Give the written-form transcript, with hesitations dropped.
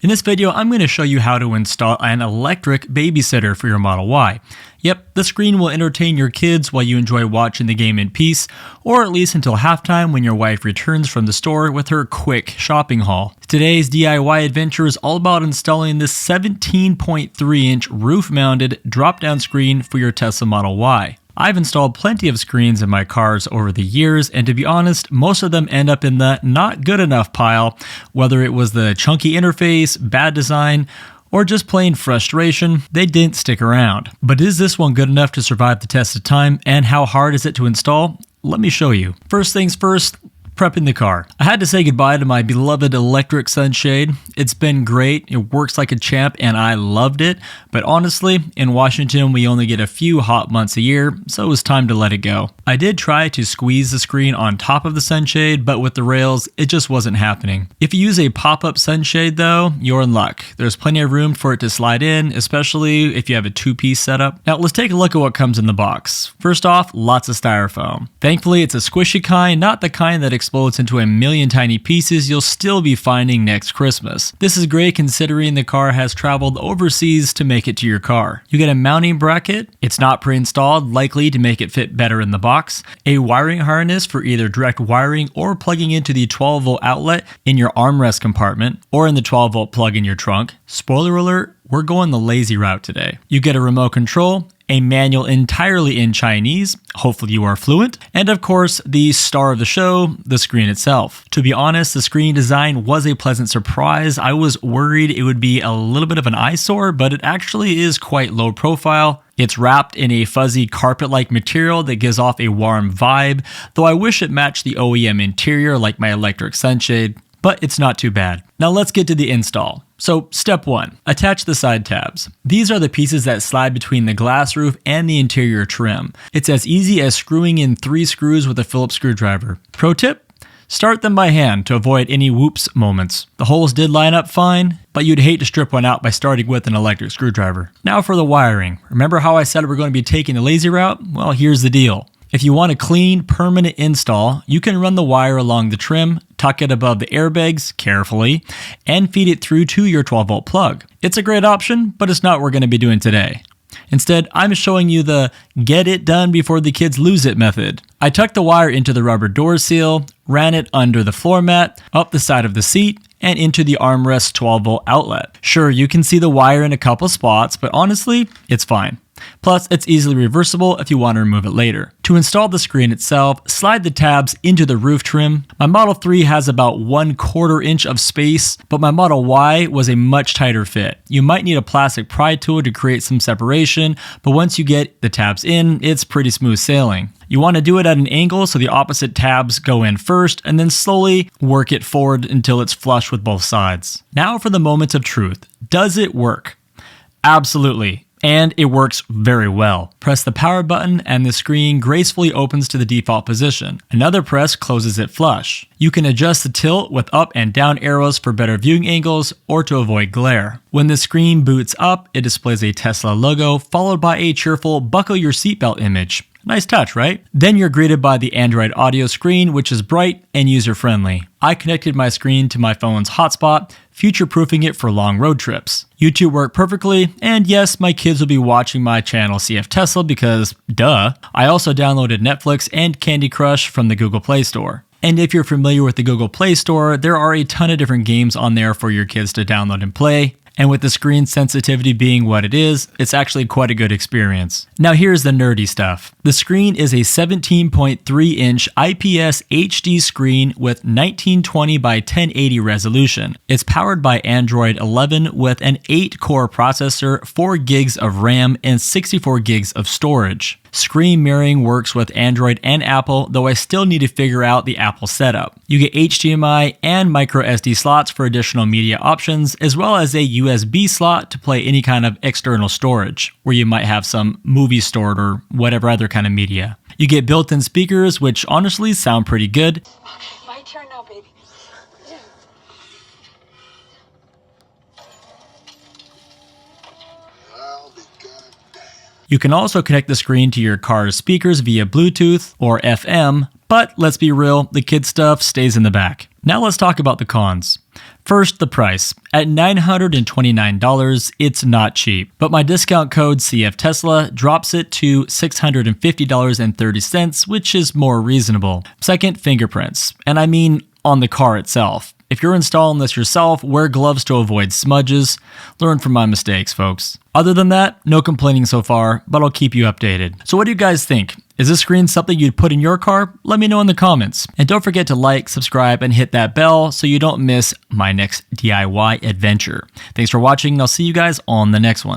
In this video, I'm going to show you how to install an electric babysitter for your Model Y. Yep, the screen will entertain your kids while you enjoy watching the game in peace, or at least until halftime when your wife returns from the store with her quick shopping haul. Today's DIY adventure is all about installing this 17.3-inch roof-mounted drop-down screen for your Tesla Model Y. I've installed plenty of screens in my cars over the years, and to be honest, most of them end up in the not good enough pile, whether it was the chunky interface, bad design, or just plain frustration. They didn't stick around. But is this one good enough to survive the test of time, and how hard is it to install? Let me show you. First things first, prepping the car. I had to say goodbye to my beloved electric sunshade. It's been great, it works like a champ, and I loved it, but honestly, in Washington we only get a few hot months a year, so it was time to let it go. I did try to squeeze the screen on top of the sunshade, but with the rails, it just wasn't happening. If you use a pop-up sunshade though, you're in luck. There's plenty of room for it to slide in, especially if you have a two-piece setup. Now let's take a look at what comes in the box. First off, lots of styrofoam. Thankfully, it's a squishy kind, not the kind that explodes into a million tiny pieces you'll still be finding next Christmas. This is great considering the car has traveled overseas to make it to your car. You get a mounting bracket. It's not pre-installed, likely to make it fit better in the box. A wiring harness for either direct wiring or plugging into the 12-volt outlet in your armrest compartment or in the 12-volt plug in your trunk. Spoiler alert, we're going the lazy route today. You get a remote control, a manual entirely in Chinese, hopefully you are fluent, and of course, the star of the show, the screen itself. To be honest, the screen design was a pleasant surprise. I was worried it would be a little bit of an eyesore, but it actually is quite low profile. It's wrapped in a fuzzy carpet-like material that gives off a warm vibe, though I wish it matched the OEM interior like my electric sunshade, but it's not too bad. Now let's get to the install. So step 1, attach the side tabs. These are the pieces that slide between the glass roof and the interior trim. It's as easy as screwing in 3 screws with a Phillips screwdriver. Pro tip, start them by hand to avoid any whoops moments. The holes did line up fine, but you'd hate to strip one out by starting with an electric screwdriver. Now for the wiring. Remember how I said we're going to be taking the lazy route? Well, here's the deal. If you want a clean, permanent install, you can run the wire along the trim, tuck it above the airbags carefully, and feed it through to your 12-volt plug. It's a great option, but it's not what we're going to be doing today. Instead, I'm showing you the get it done before the kids lose it method. I tucked the wire into the rubber door seal, ran it under the floor mat, up the side of the seat, and into the armrest 12-volt outlet. Sure, you can see the wire in a couple spots, but honestly, it's fine. Plus, it's easily reversible if you want to remove it later. To install the screen itself, slide the tabs into the roof trim. My Model 3 has about 1/4 inch of space, but my Model Y was a much tighter fit. You might need a plastic pry tool to create some separation, but once you get the tabs in, it's pretty smooth sailing. You want to do it at an angle so the opposite tabs go in first, and then slowly work it forward until it's flush with both sides. Now for the moment of truth. Does it work? Absolutely. And it works very well. Press the power button and the screen gracefully opens to the default position. Another press closes it flush. You can adjust the tilt with up and down arrows for better viewing angles or to avoid glare. When the screen boots up, it displays a Tesla logo followed by a cheerful buckle your seatbelt image. Nice touch, right? Then you're greeted by the Android Auto screen, which is bright and user-friendly. I connected my screen to my phone's hotspot, future-proofing it for long road trips. YouTube worked perfectly, and yes, my kids will be watching my channel CfTesla because, duh. I also downloaded Netflix and Candy Crush from the Google Play Store. And if you're familiar with the Google Play Store, there are a ton of different games on there for your kids to download and play. And with the screen sensitivity being what it is, it's actually quite a good experience. Now here's the nerdy stuff. The screen is a 17.3-inch IPS HD screen with 1920 by 1080 resolution. It's powered by Android 11 with an 8-core processor, 4 gigs of RAM, and 64 gigs of storage. Screen mirroring works with Android and Apple, though I still need to figure out the Apple setup. You get HDMI and micro SD slots for additional media options, as well as a USB slot to play any kind of external storage, where you might have some movies stored or whatever other kind of media. You get built-in speakers, which honestly sound pretty good. My turn now, baby. You can also connect the screen to your car's speakers via Bluetooth or FM, but let's be real, the kid stuff stays in the back. Now let's talk about the cons. First, the price. At $929, it's not cheap, but my discount code CfTesla drops it to $650.30, which is more reasonable. Second, fingerprints, and I mean on the car itself. If you're installing this yourself, wear gloves to avoid smudges. Learn from my mistakes, folks. Other than that, no complaining so far, but I'll keep you updated. So what do you guys think? Is this screen something you'd put in your car? Let me know in the comments. And don't forget to like, subscribe, and hit that bell so you don't miss my next DIY adventure. Thanks for watching, and I'll see you guys on the next one.